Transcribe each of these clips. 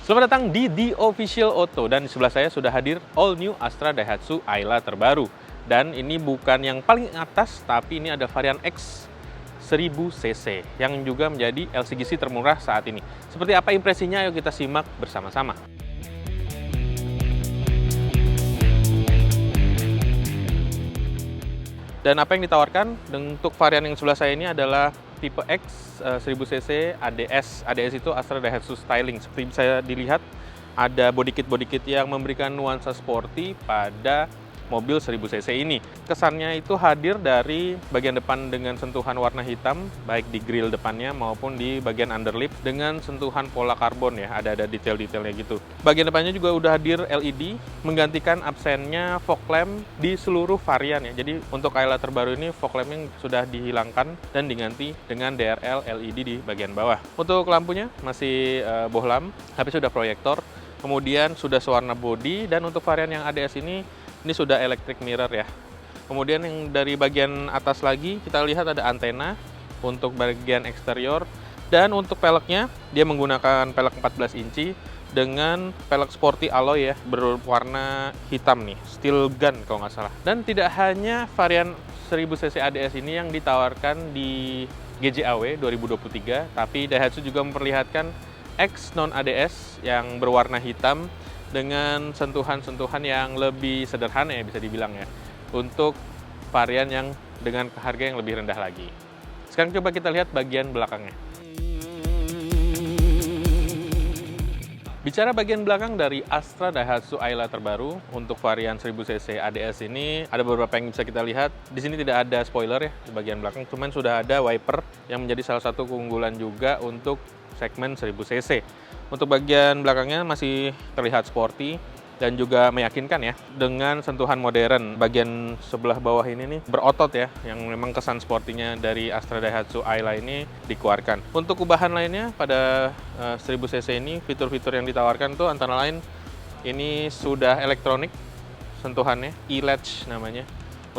Selamat datang di The Official Auto, dan di sebelah saya sudah hadir all new Astra Daihatsu Ayla terbaru. Dan ini bukan yang paling atas, tapi ini ada varian X 1000cc yang juga menjadi LCGC termurah saat ini. Seperti apa impresinya? Ayo kita simak bersama-sama. Dan apa yang ditawarkan untuk varian yang sebelah saya ini adalah tipe X 1000cc ADS. ADS itu Astra Daihatsu Styling. Seperti bisa dilihat, ada body kit yang memberikan nuansa sporty pada mobil 1000cc ini. Kesannya itu hadir dari bagian depan dengan sentuhan warna hitam, baik di grill depannya maupun di bagian underlip dengan sentuhan pola karbon ya, ada detail-detailnya gitu. Bagian depannya juga udah hadir LED, menggantikan absennya fog lamp di seluruh varian ya. Jadi untuk Ayla terbaru ini fog lampnya sudah dihilangkan dan diganti dengan DRL LED di bagian bawah. Untuk lampunya masih bohlam, tapi sudah proyektor. Kemudian sudah sewarna body, dan untuk varian yang ADS ini sudah electric mirror ya. Kemudian yang dari bagian atas lagi kita lihat ada antena untuk bagian eksterior, dan untuk peleknya dia menggunakan pelek 14 inci dengan pelek sporty alloy ya, berwarna hitam nih, steel gun kalau nggak salah. Dan tidak hanya varian 1000cc ADS ini yang ditawarkan di GJAW 2023, tapi Daihatsu juga memperlihatkan X non ADS yang berwarna hitam dengan sentuhan-sentuhan yang lebih sederhana ya, bisa dibilang ya, untuk varian yang dengan harga yang lebih rendah lagi. Sekarang coba kita lihat bagian belakangnya. Bicara bagian belakang dari Astra Daihatsu Ayla terbaru untuk varian 1000cc ADS ini, ada beberapa yang bisa kita lihat. Di sini tidak ada spoiler ya di bagian belakang, cuman sudah ada wiper yang menjadi salah satu keunggulan juga untuk segmen 1000cc. Untuk bagian belakangnya masih terlihat sporty dan juga meyakinkan ya, dengan sentuhan modern. Bagian sebelah bawah ini nih berotot ya, yang memang kesan sportinya dari Astra Daihatsu Ayla ini dikeluarkan. Untuk ubahan lainnya pada 1000cc ini, fitur-fitur yang ditawarkan tuh antara lain ini sudah elektronik sentuhannya, e-latch namanya,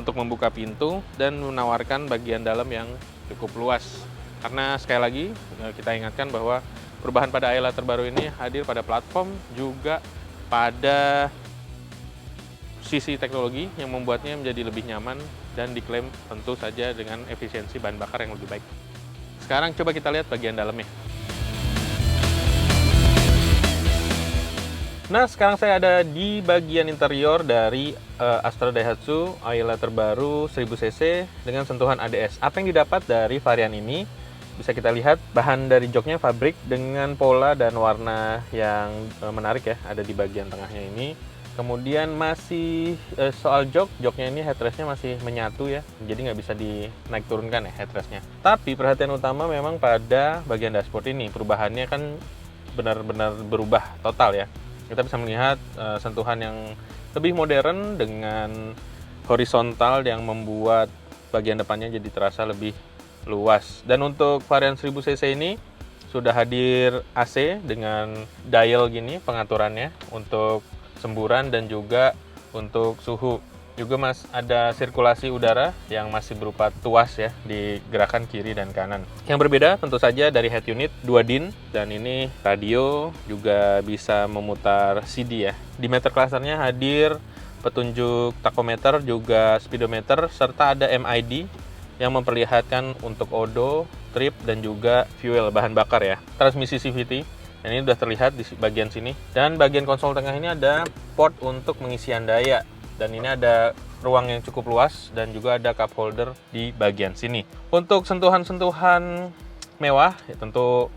untuk membuka pintu dan menawarkan bagian dalam yang cukup luas. Karena sekali lagi kita ingatkan bahwa perubahan pada Ayla terbaru ini hadir pada platform, juga pada sisi teknologi yang membuatnya menjadi lebih nyaman dan diklaim tentu saja dengan efisiensi bahan bakar yang lebih baik. Sekarang coba kita lihat bagian dalamnya. Nah, sekarang saya ada di bagian interior dari Astra Daihatsu Ayla terbaru 1000cc dengan sentuhan ADS. Apa yang didapat dari varian ini? Bisa kita lihat bahan dari joknya fabrik dengan pola dan warna yang menarik ya, ada di bagian tengahnya ini. Kemudian masih soal joknya ini headrestnya masih menyatu ya, jadi nggak bisa dinaik turunkan ya headrestnya. Tapi perhatian utama memang pada bagian dashboard ini, perubahannya kan benar-benar berubah total ya. Kita bisa melihat sentuhan yang lebih modern dengan horizontal yang membuat bagian depannya jadi terasa lebih luas. Dan untuk varian 1000cc ini sudah hadir AC dengan dial gini pengaturannya untuk semburan dan juga untuk suhu. Juga ada sirkulasi udara yang masih berupa tuas ya di gerakan kiri dan kanan. Yang berbeda tentu saja dari head unit 2 DIN, dan ini radio juga bisa memutar CD ya. Di meter clusternya hadir petunjuk tachometer, juga speedometer, serta ada MID yang memperlihatkan untuk odo, trip, dan juga fuel, bahan bakar ya. Transmisi CVT, dan ini sudah terlihat di bagian sini. Dan bagian konsol tengah ini ada port untuk pengisian daya. Dan ini ada ruang yang cukup luas, dan juga ada cup holder di bagian sini. Untuk sentuhan-sentuhan mewah, ya tentu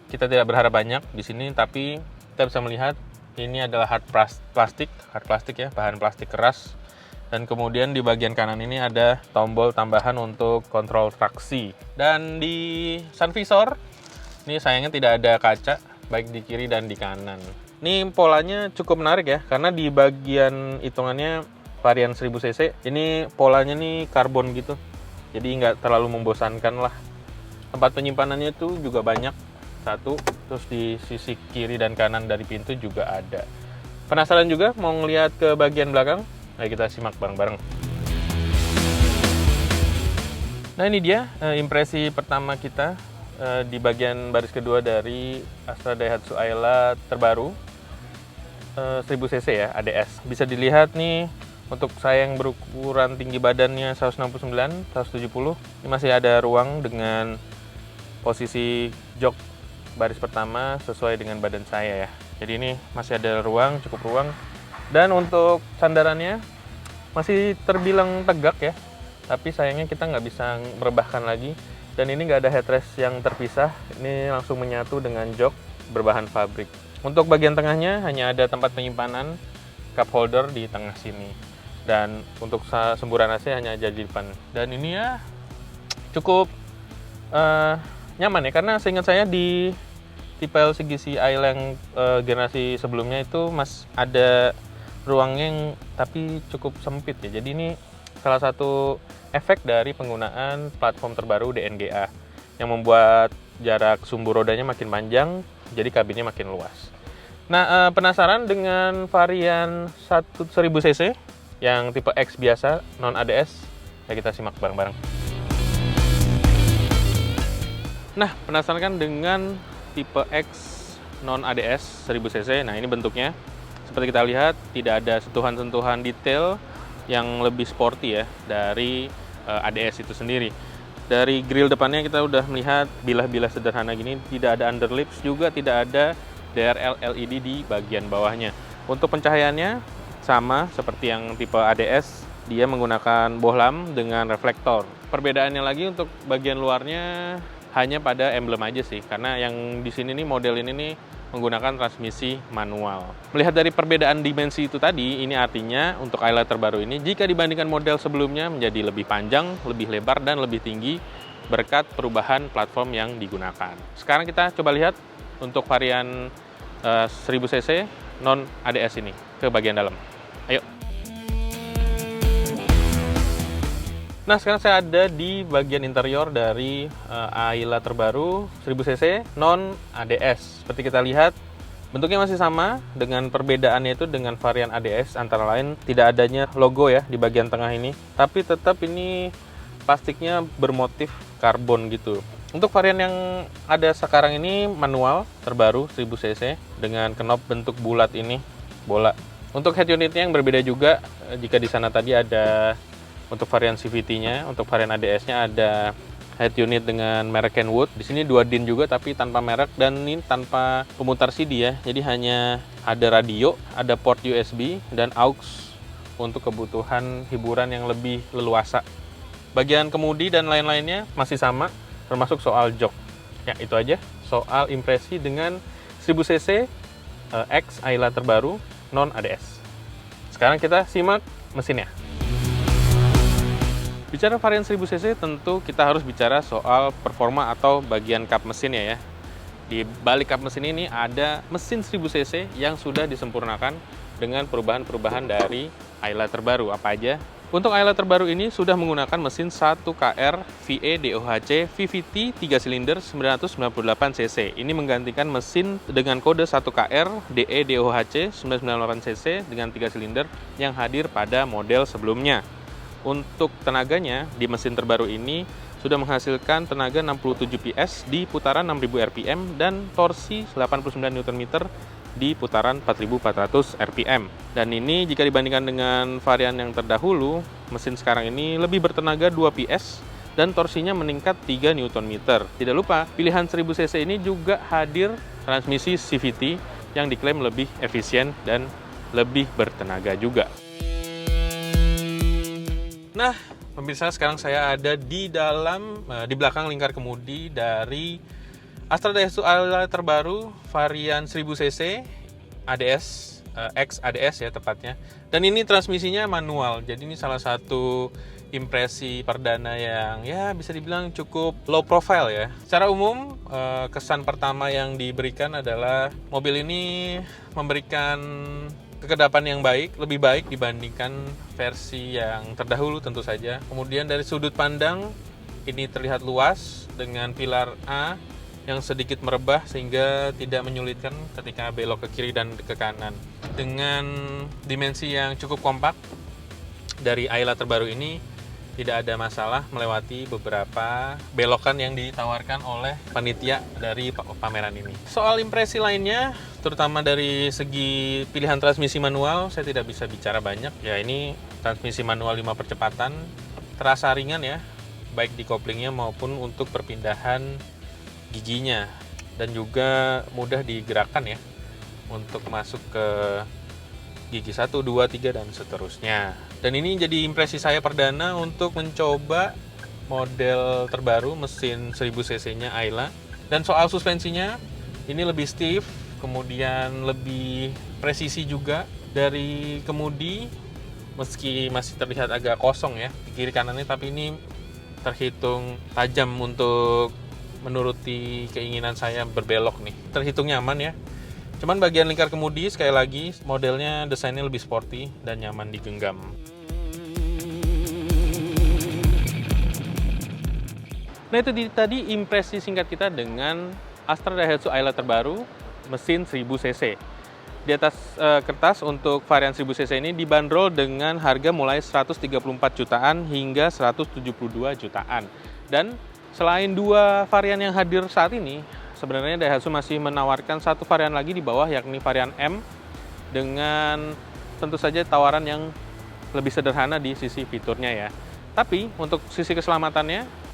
kita tidak berharap banyak di sini, tapi kita bisa melihat ini adalah hard plastik ya, bahan plastik keras. Dan kemudian di bagian kanan ini ada tombol tambahan untuk kontrol traksi. Dan di sun visor, ini sayangnya tidak ada kaca, baik di kiri dan di kanan. Ini polanya cukup menarik ya, karena di bagian hitungannya varian 1000cc, ini polanya nih karbon gitu. Jadi nggak terlalu membosankan lah. Tempat penyimpanannya itu juga banyak, satu. Terus di sisi kiri dan kanan dari pintu juga ada. Penasaran juga mau ngeliat ke bagian belakang? Ayo kita simak bareng-bareng. Nah, ini dia impresi pertama kita di bagian baris kedua dari Astra Daihatsu Ayla terbaru 1000 cc ya, ADS. Bisa dilihat nih, untuk saya yang berukuran tinggi badannya 169, 170, ini masih ada ruang dengan posisi jok baris pertama sesuai dengan badan saya ya. Jadi ini masih ada ruang, cukup ruang. Dan untuk sandarannya masih terbilang tegak ya, tapi sayangnya kita nggak bisa merebahkan lagi. Dan ini nggak ada headrest yang terpisah, ini langsung menyatu dengan jok berbahan pabrik. Untuk bagian tengahnya hanya ada tempat penyimpanan cup holder di tengah sini. Dan untuk semburan AC hanya ada di depan. Dan ini ya cukup nyaman ya, karena seingat saya di tipe LCGC Ayla yang generasi sebelumnya itu ada ruangnya yang tapi cukup sempit ya. Jadi ini salah satu efek dari penggunaan platform terbaru DNGA yang membuat jarak sumbu rodanya makin panjang, jadi kabinnya makin luas. Nah, penasaran dengan varian 1000 cc yang tipe X biasa non ADS? Ya, kita simak bareng-bareng. Nah, penasaran kan dengan tipe X non ADS 1000 cc? Nah, ini bentuknya. Seperti kita lihat, tidak ada sentuhan-sentuhan detail yang lebih sporty ya dari ADS itu sendiri. Dari grill depannya kita udah melihat bilah-bilah sederhana gini, tidak ada underlips, juga tidak ada DRL LED di bagian bawahnya. Untuk pencahayaannya sama seperti yang tipe ADS, dia menggunakan bohlam dengan reflektor. Perbedaannya lagi untuk bagian luarnya hanya pada emblem aja sih, karena yang di sini nih model ini nih menggunakan transmisi manual. Melihat dari perbedaan dimensi itu tadi, ini artinya untuk Ayla terbaru ini jika dibandingkan model sebelumnya menjadi lebih panjang, lebih lebar, dan lebih tinggi berkat perubahan platform yang digunakan. Sekarang kita coba lihat untuk varian 1000 cc non ADS ini ke bagian dalam. Ayo. Nah, sekarang saya ada di bagian interior dari Ayla terbaru 1000 cc non ADS. Seperti kita lihat, bentuknya masih sama, dengan perbedaannya itu dengan varian ADS, antara lain tidak adanya logo ya di bagian tengah ini, tapi tetap ini plastiknya bermotif karbon gitu. Untuk varian yang ada sekarang ini manual terbaru 1000 cc dengan knob bentuk bulat ini, bola. Untuk head unitnya yang berbeda juga, jika di sana tadi ada untuk varian CVT-nya, untuk varian ADS-nya ada head unit dengan merek Kenwood. Di sini 2 DIN juga tapi tanpa merek, dan ini tanpa pemutar CD ya. Jadi hanya ada radio, ada port USB dan aux untuk kebutuhan hiburan yang lebih leluasa. Bagian kemudi dan lain-lainnya masih sama, termasuk soal jok. Ya, itu aja soal impresi dengan 1000 cc X Ayla terbaru non ADS. Sekarang kita simak mesinnya. Bicara varian 1000 cc, tentu kita harus bicara soal performa atau bagian kap mesinnya ya. Di balik kap mesin ini ada mesin 1000 cc yang sudah disempurnakan dengan perubahan-perubahan dari Ayla terbaru. Apa aja? Untuk Ayla terbaru ini sudah menggunakan mesin 1KR VE DOHC VVT 3 silinder 998 cc. Ini menggantikan mesin dengan kode 1KR DE DOHC 998 cc dengan 3 silinder yang hadir pada model sebelumnya. Untuk tenaganya di mesin terbaru ini sudah menghasilkan tenaga 67 PS di putaran 6000 rpm dan torsi 89 Nm di putaran 4400 rpm. Dan ini jika dibandingkan dengan varian yang terdahulu, mesin sekarang ini lebih bertenaga 2 PS dan torsinya meningkat 3 Nm. Tidak lupa, pilihan 1000 cc ini juga hadir transmisi CVT yang diklaim lebih efisien dan lebih bertenaga juga. Nah, pemirsa, sekarang saya ada di belakang lingkar kemudi dari Astra Daihatsu Ayla terbaru varian 1000 cc ADS, X ADS ya tepatnya. Dan ini transmisinya manual, jadi ini salah satu impresi perdana yang ya bisa dibilang cukup low profile ya. Secara umum, kesan pertama yang diberikan adalah mobil ini memberikan kekedapan yang baik, lebih baik dibandingkan versi yang terdahulu tentu saja. Kemudian dari sudut pandang, ini terlihat luas dengan pilar A yang sedikit merebah sehingga tidak menyulitkan ketika belok ke kiri dan ke kanan. Dengan dimensi yang cukup kompak dari Ayla terbaru ini, tidak ada masalah melewati beberapa belokan yang ditawarkan oleh panitia dari pameran ini. Soal impresi lainnya, terutama dari segi pilihan transmisi manual, saya tidak bisa bicara banyak. Ya, ini transmisi manual 5 percepatan, terasa ringan ya, baik di koplingnya maupun untuk perpindahan giginya. Dan juga mudah digerakkan ya, untuk masuk ke gigi 1, 2, 3, dan seterusnya. Dan ini jadi impresi saya perdana untuk mencoba model terbaru mesin 1000 cc-nya Ayla. Dan soal suspensinya, ini lebih stiff, kemudian lebih presisi juga dari kemudi, meski masih terlihat agak kosong ya di kiri kanannya, tapi ini terhitung tajam untuk menuruti keinginan saya berbelok nih. Terhitung nyaman ya. Cuman bagian lingkar kemudi, sekali lagi, modelnya desainnya lebih sporty dan nyaman digenggam. Nah, itu tadi impresi singkat kita dengan Astra Daihatsu Ayla terbaru, mesin 1000 cc. Di atas kertas untuk varian 1000 cc ini dibanderol dengan harga mulai 134 jutaan hingga 172 jutaan. Dan selain dua varian yang hadir saat ini, sebenarnya Daihatsu masih menawarkan satu varian lagi di bawah, yakni varian M, dengan tentu saja tawaran yang lebih sederhana di sisi fiturnya ya. Tapi untuk sisi keselamatannya,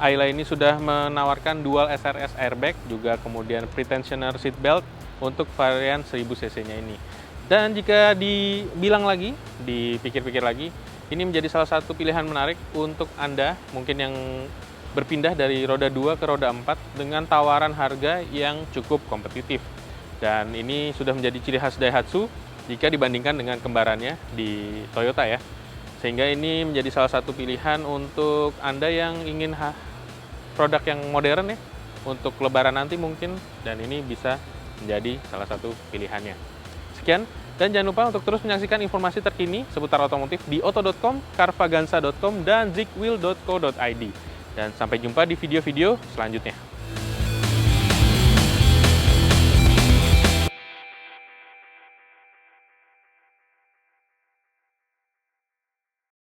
Ayla ini sudah menawarkan dual SRS airbag, juga kemudian pretensioner seat belt untuk varian 1000 cc-nya ini. Dan jika dibilang lagi, dipikir-pikir lagi, ini menjadi salah satu pilihan menarik untuk Anda mungkin yang berpindah dari roda 2 ke roda 4 dengan tawaran harga yang cukup kompetitif. Dan ini sudah menjadi ciri khas Daihatsu jika dibandingkan dengan kembarannya di Toyota ya. Sehingga ini menjadi salah satu pilihan untuk Anda yang ingin produk yang modern ya, untuk lebaran nanti mungkin, dan ini bisa menjadi salah satu pilihannya. Sekian, dan jangan lupa untuk terus menyaksikan informasi terkini seputar otomotif di oto.com, carvaganza.com, dan zigwheel.co.id. Dan sampai jumpa di video-video selanjutnya.